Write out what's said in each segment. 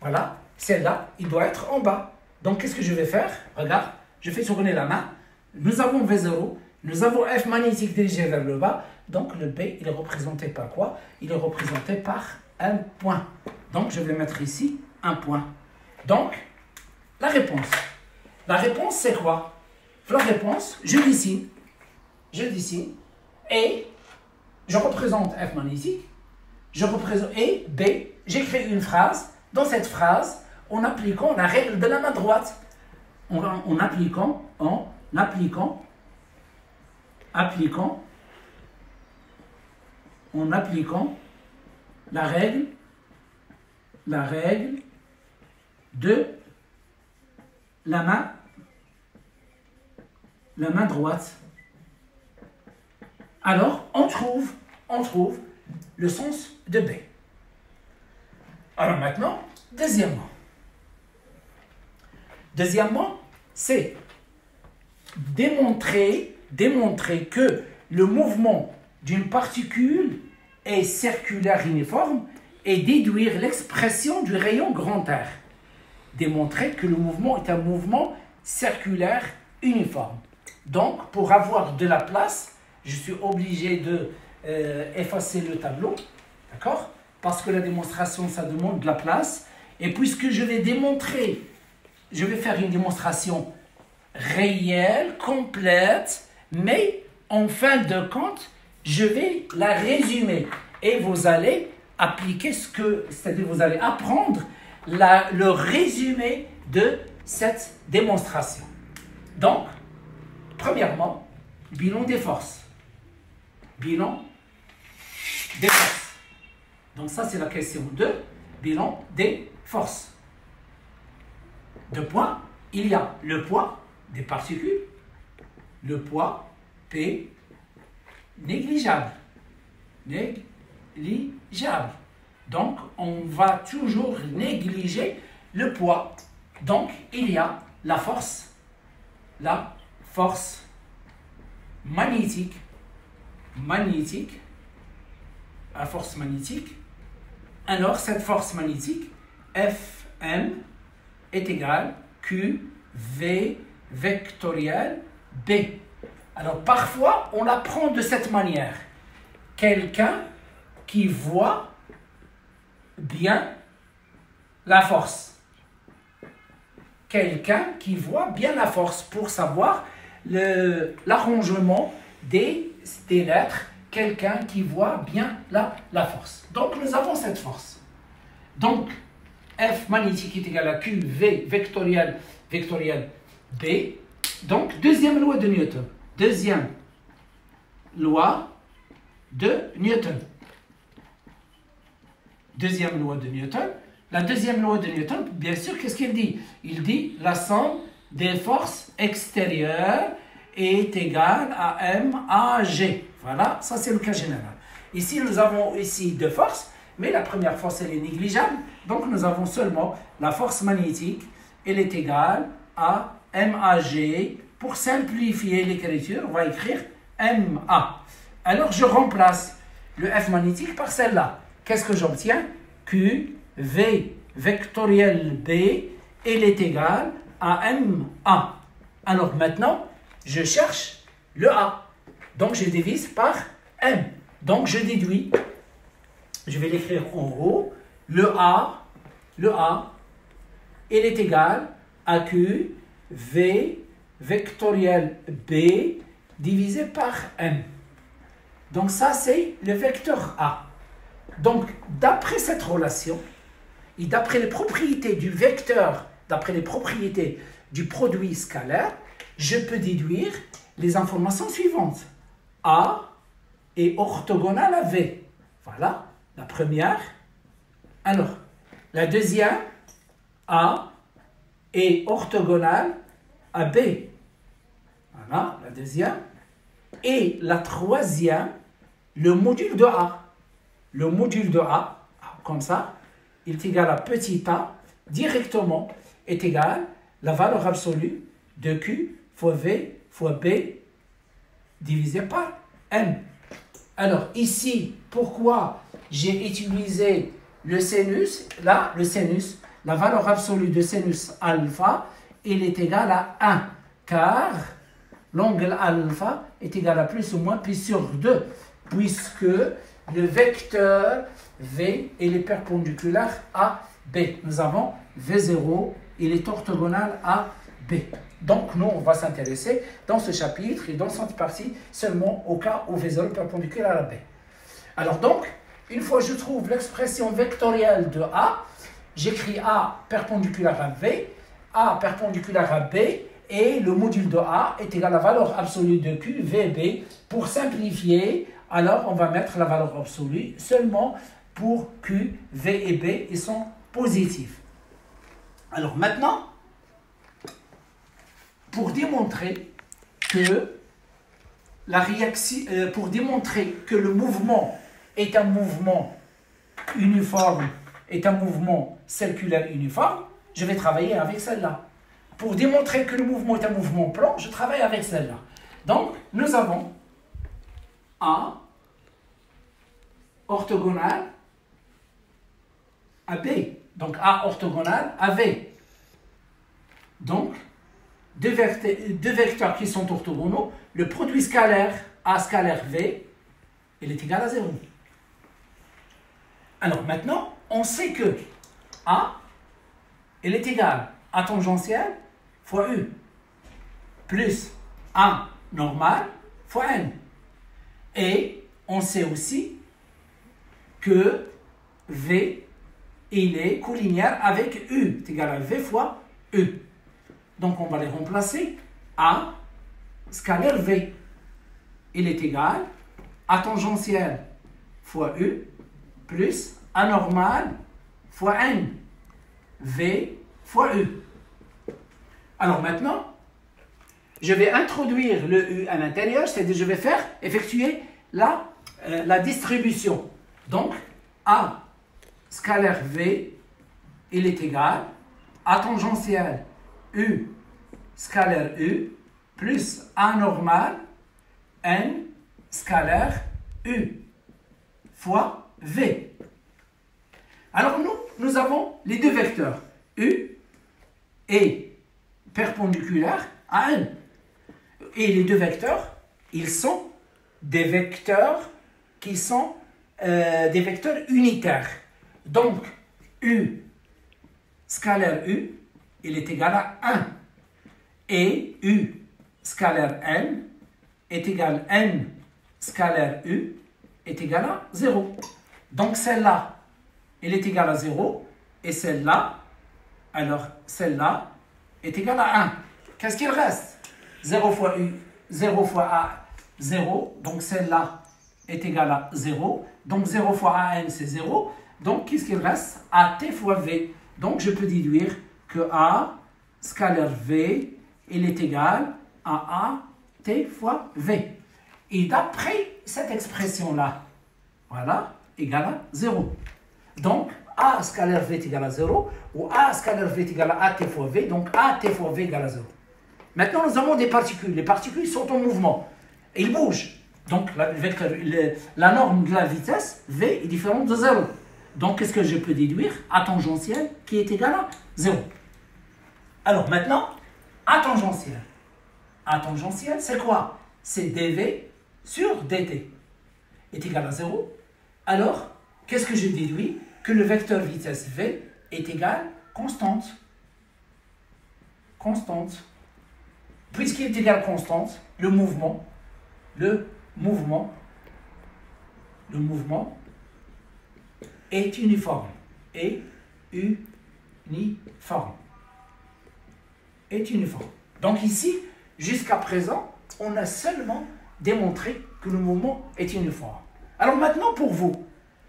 Voilà, celle-là, il doit être en bas. Donc, qu'est-ce que je vais faire? Regarde, je fais tourner la main. Nous avons V0, nous avons F magnétique dirigé vers le bas. Donc, le B, il est représenté par quoi? Il est représenté par un point. Donc, je vais mettre ici un point. Donc, la réponse. La réponse, c'est quoi? La réponse, je dessine, et je représente F magnétique, je représente, et B, j'écris une phrase. Dans cette phrase, en appliquant la règle de la main droite, en appliquant la règle de la main droite. Alors, on trouve le sens de B. Alors maintenant, deuxièmement, c'est démontrer que le mouvement d'une particule est circulaire uniforme et déduire l'expression du rayon grand R. Démontrer que le mouvement est un mouvement circulaire uniforme. Donc, pour avoir de la place, je suis obligé de effacer le tableau, d'accord? Parce que la démonstration, ça demande de la place. Et puisque je vais démontrer, je vais faire une démonstration réelle, complète, mais en fin de compte, je vais la résumer. Et vous allez appliquer c'est-à-dire vous allez apprendre le résumé de cette démonstration. Donc, premièrement, bilan des forces. Donc ça, c'est la question 2, bilan des forces. Deux points, il y a le poids des particules, le poids P négligeable. Donc, on va toujours négliger le poids. Donc, il y a la force magnétique, la force magnétique. Alors, cette force magnétique, Fm, est égale QV vectoriel B. Alors, parfois, on l'apprend de cette manière. Quelqu'un qui voit bien la force. Quelqu'un qui voit bien la force pour savoir l'arrangement des lettres. Quelqu'un qui voit bien la force. Donc, nous avons cette force. Donc, F magnétique est égal à QV vectoriel B. Donc, deuxième loi de Newton. Deuxième loi de Newton. La deuxième loi de Newton, bien sûr, qu'est-ce qu'il dit? Il dit la somme des forces extérieures est égale à MAG. Voilà, ça c'est le cas général. Ici, nous avons deux forces, mais la première force, elle est négligeable. Donc, nous avons seulement la force magnétique, elle est égale à MAG. Pour simplifier l'écriture, on va écrire MA. Alors, je remplace le F magnétique par celle-là. Qu'est-ce que j'obtiens? QV vectoriel B, elle est égale à MA. Alors, maintenant, je cherche le A. Donc, je divise par M. Donc, je déduis. Je vais l'écrire en haut. Le A, il est égal à Q, V, vectoriel B, divisé par M. Donc, ça, c'est le vecteur A. Donc, d'après cette relation, et d'après les propriétés du vecteur, d'après les propriétés du produit scalaire, je peux déduire les informations suivantes. A est orthogonale à V. Voilà, la première. Alors, la deuxième, A est orthogonale à B. Voilà, la deuxième. Et la troisième, le module de A. Le module de A, comme ça, il est égal à petit a, directement, est égal à la valeur absolue de Q fois V fois B divisé par M. Alors, ici, pourquoi j'ai utilisé le sinus? Là, le sinus, la valeur absolue de sinus alpha, il est égal à 1, car l'angle alpha est égal à plus ou moins pi sur 2, puisque le vecteur V il est perpendiculaire à B. Nous avons V0, il est orthogonal à B. Donc, nous, on va s'intéresser dans ce chapitre et dans cette partie seulement au cas où V0 est perpendiculaire à B. Alors donc, une fois que je trouve l'expression vectorielle de A, j'écris A perpendiculaire à V, A perpendiculaire à B, et le module de A est égal à la valeur absolue de Q, VB. Pour simplifier, alors on va mettre la valeur absolue seulement pour Q, V et B, ils sont positifs. Alors maintenant, pour démontrer que le mouvement est un mouvement uniforme, est un mouvement circulaire uniforme, je vais travailler avec celle-là. Pour démontrer que le mouvement est un mouvement plan, je travaille avec celle-là. Donc, nous avons A orthogonal à B. Donc, A orthogonal à V. Donc, deux vecteurs qui sont orthogonaux, le produit scalaire A scalaire V, il est égal à 0. Alors maintenant, on sait que A, il est égal à tangentiel fois U, plus A normal fois N. Et on sait aussi que V, il est collinéaire avec U, c'est égal à V fois U. Donc on va les remplacer. A scalaire V, il est égal à tangentiel fois U, plus A normal fois N, V fois U. Alors maintenant, je vais introduire le U à l'intérieur, c'est-à-dire je vais effectuer la distribution. Donc, A scalaire V, il est égal à tangentiel U scalaire U, plus A normal N scalaire U, fois V. Alors nous avons les deux vecteurs, U est perpendiculaire à N. Et les deux vecteurs, ils sont des vecteurs qui sont des vecteurs unitaires. Donc, U scalaire U, il est égal à 1. Et U scalaire N est égal à N scalaire U est égal à 0. Donc, celle-là, elle est égale à 0. Et celle-là, alors celle-là, est égale à 1. Qu'est-ce qu'il reste? 0 fois U, 0 fois A, 0. Donc celle-là est égale à 0. Donc 0 fois AN, c'est 0. Donc qu'est-ce qu'il reste? AT fois V. Donc je peux déduire que A scalaire V, il est égal à AT fois V. Et d'après cette expression-là, voilà, égale à 0. Donc, A scalaire V est égal à 0, ou A scalaire V est égal à AT fois V, donc AT fois V égale à 0. Maintenant, nous avons des particules. Les particules sont en mouvement. Et ils bougent. Donc, la norme de la vitesse, V, est différente de 0. Donc, qu'est-ce que je peux déduire? A tangentiel qui est égal à 0. Alors, maintenant, A tangentiel. A tangentiel, c'est quoi? C'est dV sur dt est égal à 0. Alors, qu'est-ce que je déduis? Que le vecteur vitesse V est égal constante. Constante. Puisqu'il est égal constante, le mouvement est uniforme. Est uniforme. Est uniforme. Donc ici, jusqu'à présent, on a seulement démontré que le mouvement est uniforme. Alors maintenant, pour vous,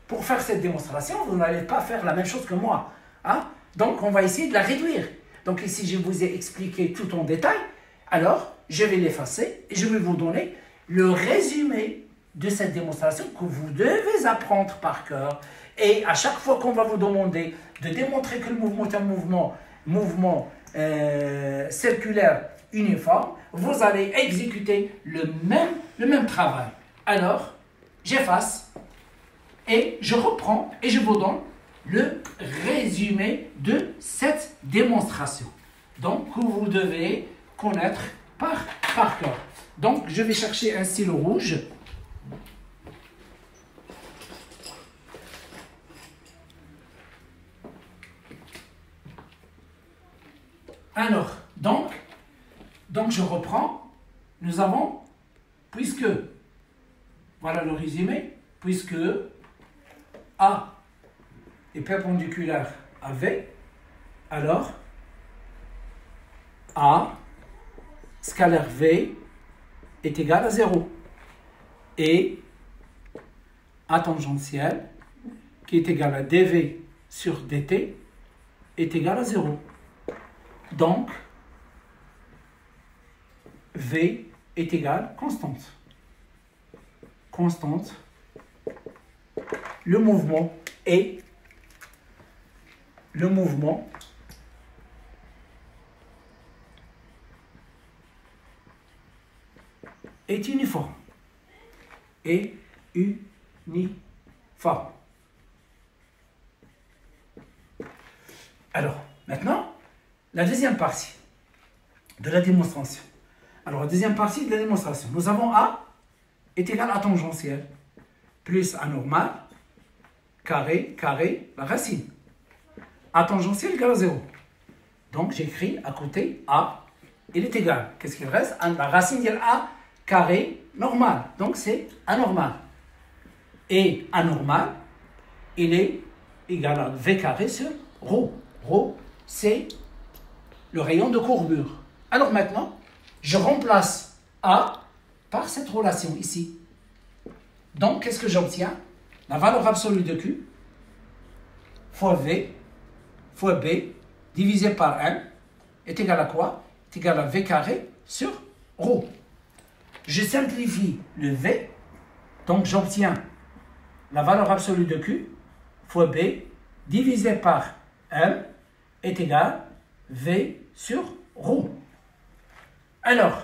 pour faire cette démonstration, vous n'allez pas faire la même chose que moi. Hein? Donc, on va essayer de la réduire. Donc ici, je vous ai expliqué tout en détail. Alors, je vais l'effacer et je vais vous donner le résumé de cette démonstration que vous devez apprendre par cœur. Et à chaque fois qu'on va vous demander de démontrer que le mouvement est un mouvement circulaire uniforme, vous allez exécuter le même travail. Alors, j'efface et je reprends et je vous donne le résumé de cette démonstration. Donc, que vous devez connaître par cœur. Donc, je vais chercher un stylo rouge. Alors, donc je reprends. Nous avons, puisque, voilà le résumé, puisque A est perpendiculaire à V, alors A scalaire V est égal à 0. Et A tangentiel, qui est égal à dV sur dt, est égal à 0. Donc, V est égal constante. Constante. Le mouvement est uniforme. Et uniforme. Alors, maintenant, la deuxième partie de la démonstration. Alors, la deuxième partie de la démonstration. Nous avons A est égal à tangentiel plus A normal, carré, la racine. A tangentiel égale à 0. Donc, j'écris à côté A, il est égal. Qu'est-ce qu'il reste? La racine de A carré normal. Donc, c'est A normal. Et A normal, il est égal à V carré sur ρ. ρ, c'est le rayon de courbure. Alors maintenant, je remplace A par cette relation ici. Donc, qu'est-ce que j'obtiens? La valeur absolue de Q fois V fois B divisé par 1 est égal à quoi? Est égal à V carré sur ρ. Je simplifie le V, donc j'obtiens la valeur absolue de Q fois B divisé par 1 est égal à V sur ρ. Alors,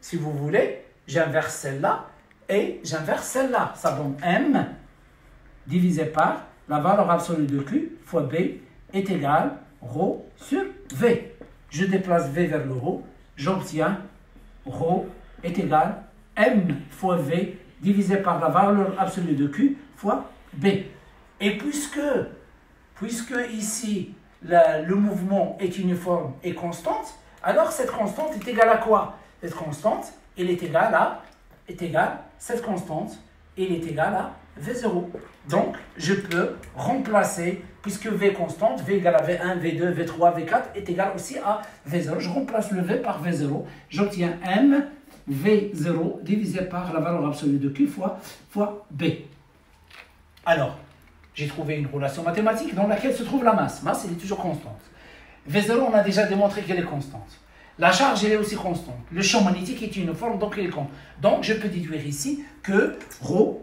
si vous voulez, j'inverse celle-là et j'inverse celle-là. Ça donne M divisé par la valeur absolue de Q fois B est égal à ρ sur V. Je déplace V vers le haut, j'obtiens ρ est égal à M fois V divisé par la valeur absolue de Q fois B. Et puisque ici le mouvement est uniforme et constante, alors cette constante est égale à quoi? Cette constante, elle est égale à, cette constante, elle est égale à V0. Donc, je peux remplacer, puisque V est constante, V égale à V1, V2, V3, V4 est égal aussi à V0. Je remplace le V par V0. J'obtiens M V0 divisé par la valeur absolue de Q fois B. Alors, j'ai trouvé une relation mathématique dans laquelle se trouve la masse. Masse, elle est toujours constante. V0, on a déjà démontré qu'elle est constante. La charge, elle est aussi constante. Le champ magnétique est uniforme, donc il est constant. Donc, je peux déduire ici que ρ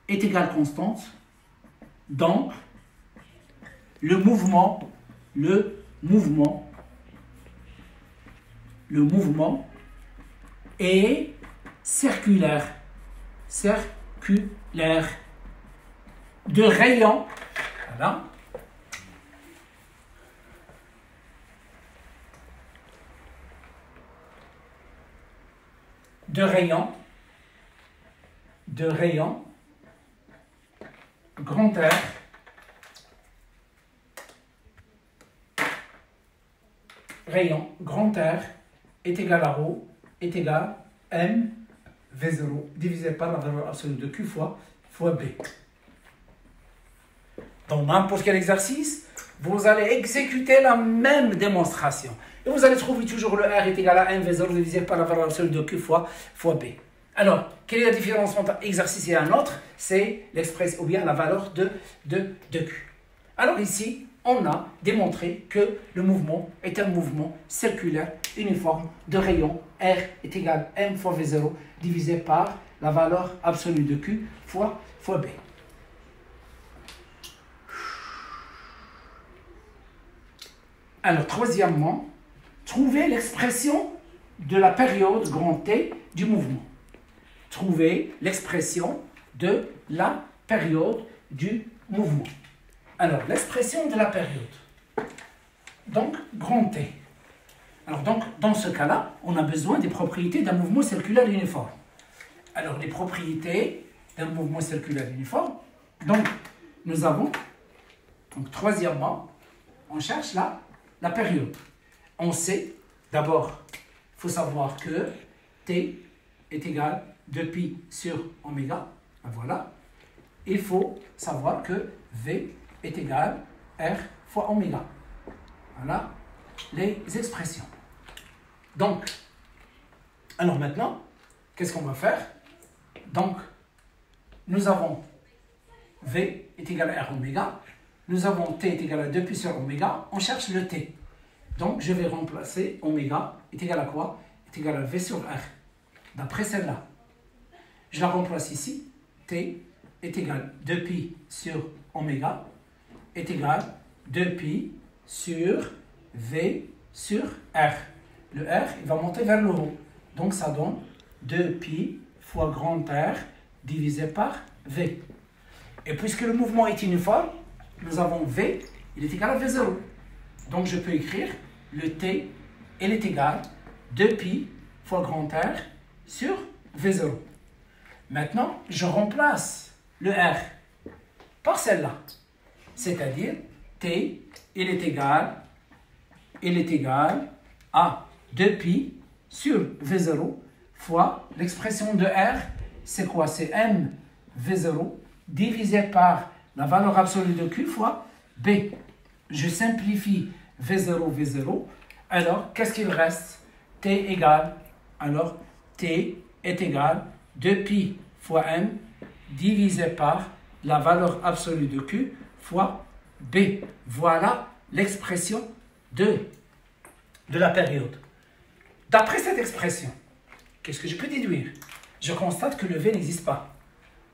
est égal constante. Donc, le mouvement est circulaire. De rayon, voilà, de rayon, grand R, rayon, grand R est égal à ρ, est égal à M V0 divisé par la valeur absolue de Q fois B. Dans n'importe quel exercice, vous allez exécuter la même démonstration. Et vous allez trouver toujours le R est égal à M V0 divisé par la valeur absolue de Q fois B. Alors, quelle est la différence entre un exercice et un autre? C'est l'expression ou bien la valeur de Q. Alors ici, on a démontré que le mouvement est un mouvement circulaire uniforme de rayon. R est égal à M fois V0 divisé par la valeur absolue de Q fois B. Alors, troisièmement, trouver l'expression de la période grand T du mouvement. Trouver l'expression de la période du mouvement. Alors, l'expression de la période. Donc, grand T. Alors, donc, dans ce cas-là, on a besoin des propriétés d'un mouvement circulaire uniforme. Alors, les propriétés d'un mouvement circulaire uniforme. Donc, nous avons, donc, troisièmement, on cherche la période. On sait, d'abord, il faut savoir que T est égal à 2pi sur oméga. Voilà. Il faut savoir que V est égal à R fois oméga. Voilà les expressions. Donc, alors maintenant, qu'est-ce qu'on va faire? Donc, nous avons V est égal à R oméga. Nous avons T est égal à 2pi sur oméga. On cherche le T. Donc, je vais remplacer oméga est égal à quoi? Est égal à V sur R. D'après celle-là. Je la remplace ici. T est égal à 2pi sur oméga est égal à 2pi sur V sur R. Le R, il va monter vers le haut. Donc, ça donne 2pi fois grand R divisé par V. Et puisque le mouvement est uniforme, nous avons V, il est égal à V0. Donc, je peux écrire le T, il est égal à 2pi fois grand R sur V0. Maintenant, je remplace le R par celle-là. C'est-à-dire, T, il est égal à 2pi sur V0 fois l'expression de R, c'est quoi? C'est M V0 divisé par la valeur absolue de Q fois B. Je simplifie V0. Alors, qu'est-ce qu'il reste? T égale, alors T est égal à 2pi fois M divisé par la valeur absolue de Q fois B. Voilà l'expression de la période. D'après cette expression, qu'est-ce que je peux déduire? Je constate que le V n'existe pas.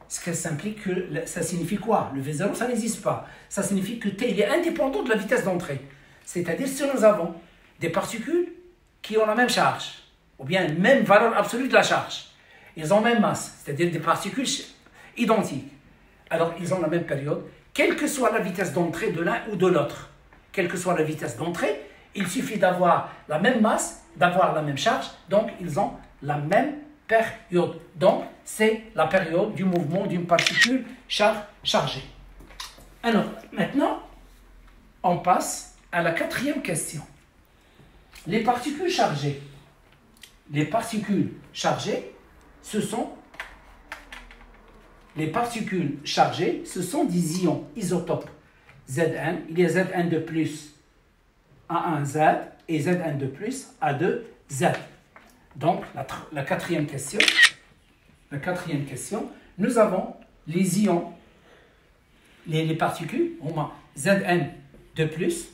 Ce que ça implique que ça signifie quoi? Le V0, ça n'existe pas. Ça signifie que T il est indépendant de la vitesse d'entrée. C'est-à-dire si nous avons des particules qui ont la même charge, ou bien la même valeur absolue de la charge, ils ont la même masse, c'est-à-dire des particules identiques. Alors, ils ont la même période, quelle que soit la vitesse d'entrée de l'un ou de l'autre. Quelle que soit la vitesse d'entrée, il suffit d'avoir la même masse, d'avoir la même charge, donc ils ont la même période. Donc, c'est la période du mouvement d'une particule chargée. Alors, maintenant, on passe à la quatrième question. Les particules chargées. Les particules chargées, ce sont des ions isotopes. Zn, il y a Zn de plus A1Z et Zn de plus A2Z. Donc, la quatrième question, nous avons les ions, les particules, on a Zn de plus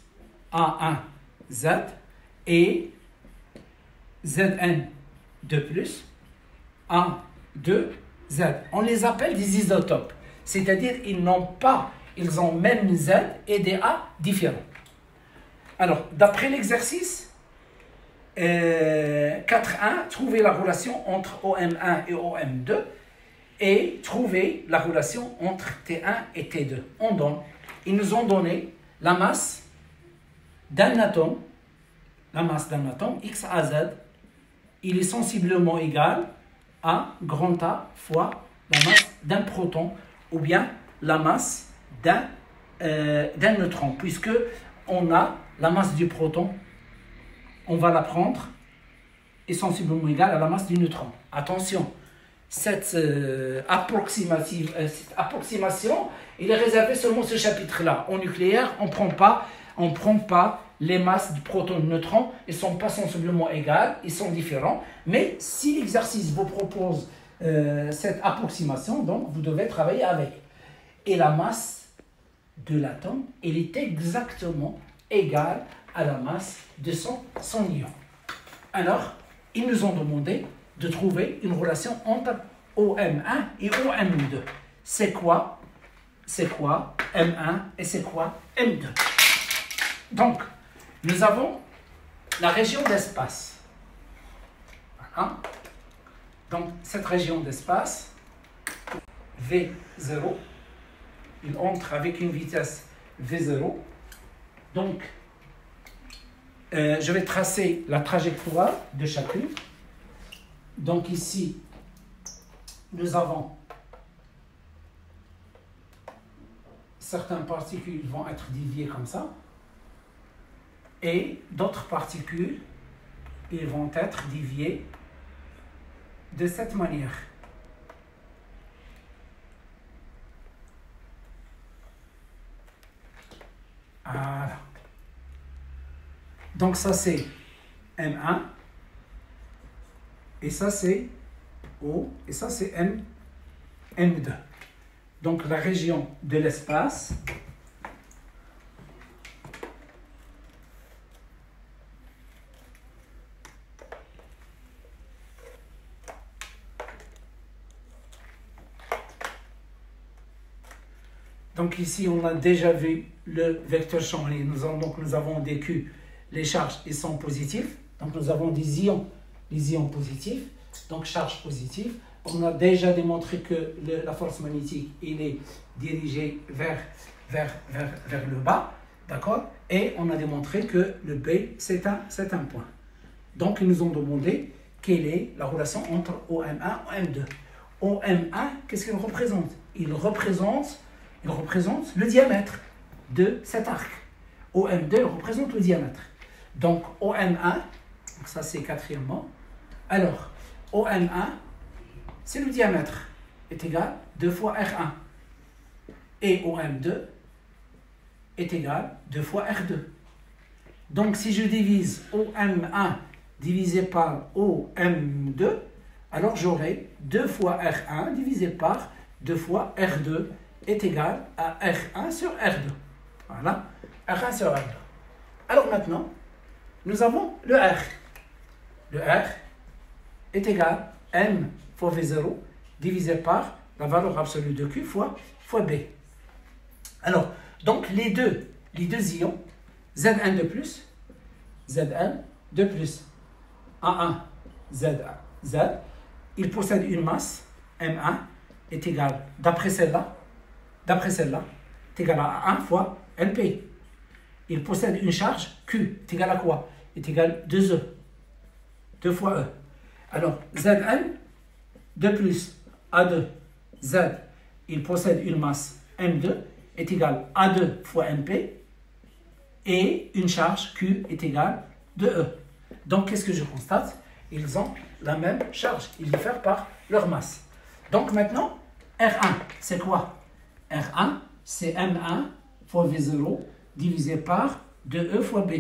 A1Z et Zn de plus A2Z. On les appelle des isotopes, c'est-à-dire ils ont même Z et des A différents. Alors, d'après l'exercice 4.1, trouvez la relation entre OM1 et OM2 et trouvez la relation entre T1 et T2. Ils nous ont donné la masse d'un atome, X à Z, il est sensiblement égal à grand A fois la masse d'un proton ou bien la masse d'un neutron, puisque on a la masse du proton, on va la prendre, est sensiblement égale à la masse du neutron. Attention, cette approximation, il est réservé seulement ce chapitre-là. Au nucléaire, on ne prend pas les masses du proton et du neutron, ils ne sont pas sensiblement égales, ils sont différents. Mais si l'exercice vous propose cette approximation, donc vous devez travailler avec. Et la masse de l'atome, elle est exactement égale à la masse de son ion. Alors, ils nous ont demandé de trouver une relation entre OM1 et OM2. C'est quoi M1 et c'est quoi M2? Donc, nous avons la région d'espace. Voilà. Donc, cette région d'espace, V0, il entre avec une vitesse V0. Donc, je vais tracer la trajectoire de chacune. Donc ici, nous avons certaines particules vont être déviées comme ça, et d'autres particules, ils vont être déviées de cette manière. Voilà. Donc ça c'est M1, et ça c'est O, et ça c'est M2. Donc la région de l'espace donc ici on a déjà vu le vecteur champ, nous avons des Q, les charges ils sont positifs, donc nous avons des ions positifs, donc charge positive. On a déjà démontré que la force magnétique il est dirigée vers le bas, d'accord? Et on a démontré que le B, c'est un point. Donc, ils nous ont demandé quelle est la relation entre OM1 et OM2. OM1, qu'est-ce qu'il représente? Il représente le diamètre de cet arc. OM2, il représente le diamètre. Donc, OM1, donc ça c'est quatrièmement. Alors, OM1, c'est le diamètre, est égal 2 fois R1. Et OM2 est égal 2 fois R2. Donc, si je divise OM1 divisé par OM2, alors j'aurai 2 fois R1 divisé par 2 fois R2 est égal à R1 sur R2. Voilà, R1 sur R2. Alors maintenant, nous avons le R. Le R est égal à M fois V0 divisé par la valeur absolue de Q fois B. Alors, donc les deux ions, Zn de plus, Zn de plus, A1, Z1, Z, ils possèdent une masse, M1, est égal, d'après celle-là, est égal à 1 fois Lp. Ils possèdent une charge, Q, est égal à quoi? Est égal à 2E, 2 fois E. Alors, Zn de plus A2, Z, il possède une masse M2 est égal à 2 fois MP et une charge Q est égale de E. Donc, qu'est-ce que je constate? Ils ont la même charge. Ils diffèrent par leur masse. Donc, maintenant, R1, c'est quoi? R1, c'est M1 fois V0 divisé par 2E fois B.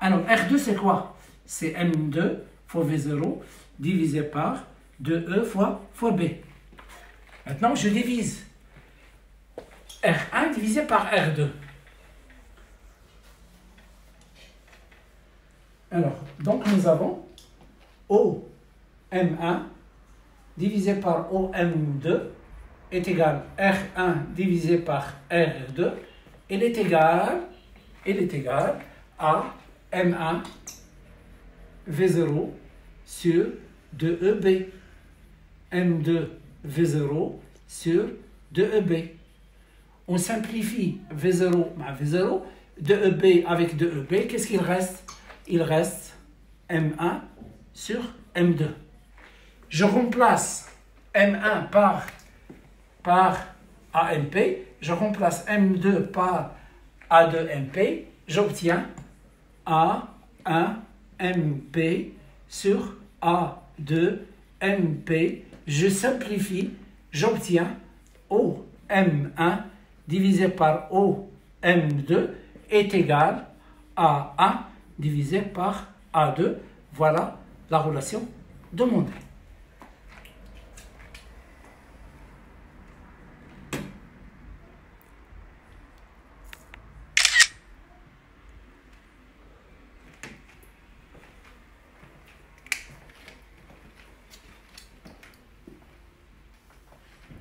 Alors, R2, c'est quoi? C'est M2 fois V0 divisé par 2E fois B. Maintenant, je divise R1 divisé par R2. Alors, donc nous avons OM1 divisé par OM2 est égal à R1 divisé par R2. Il est égal à M1 V0 sur 2EB. M2 V0 sur 2EB. On simplifie V0 par V0, 2EB avec 2EB, qu'est-ce qu'il reste? Il reste M1 sur M2. Je remplace M1 par AMP, je remplace M2 par A2MP, j'obtiens A1MP sur A2MP. Je simplifie, j'obtiens OM1 divisé par OM2 est égal à A1 divisé par A2. Voilà la relation demandée.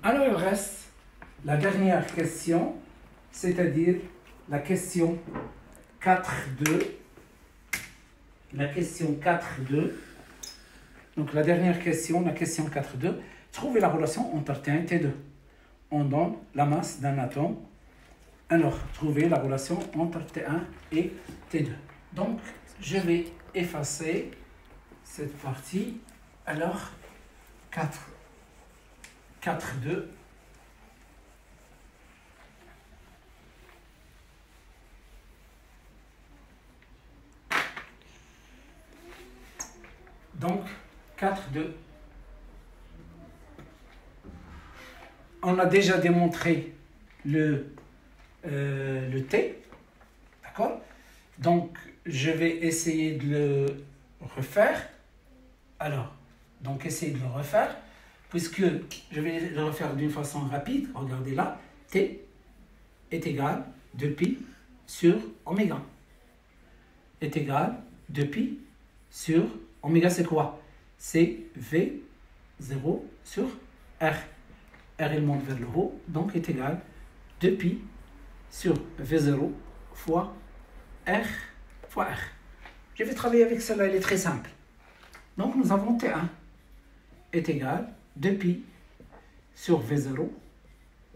Alors il reste la dernière question, c'est-à-dire la question 4.2. La question 4.2. Donc la dernière question, la question 4.2. Trouvez la relation entre T1 et T2. On donne la masse d'un atome Alors, trouver la relation entre T1 et T2. Donc, je vais effacer cette partie. Alors, 4, 2. Donc, 4, 2. On a déjà démontré le T. D'accord? Donc, je vais essayer de le refaire. Alors, donc, essayer de le refaire. Puisque je vais le refaire d'une façon rapide. Regardez là. T est égal 2pi sur oméga. Est égal 2pi sur oméga, c'est quoi? C'est V0 sur R. R, il monte vers le haut, donc est égal 2pi sur V0 fois R. Je vais travailler avec cela, il est très simple. Donc nous avons T1 est égal 2pi sur V0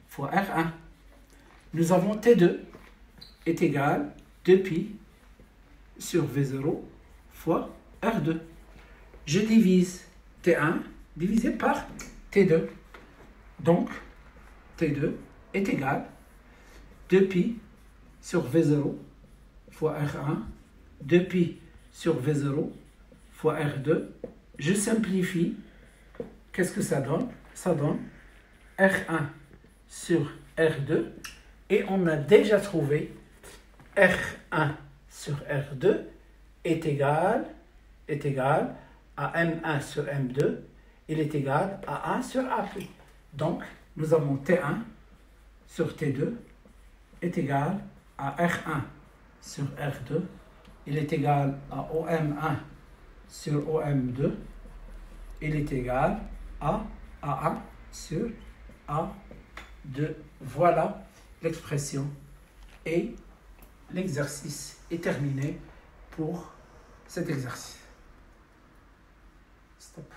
fois R1. Nous avons T2 est égal 2pi sur V0 fois R2. Je divise T1 divisé par T2. Donc, T2 est égal 2pi sur V0 fois R1, 2pi sur V0 fois R2. Je simplifie. Qu'est-ce que ça donne? Ça donne R1 sur R2. Et on a déjà trouvé R1 sur R2 est égal à M1 sur M2. Il est égal à 1 sur A+. Donc, nous avons T1 sur T2 est égal à R1 sur R2. Il est égal à OM1 sur OM2. Il est égal à A1 sur A2. Voilà l'expression. Et l'exercice est terminé pour cet exercice. Stop.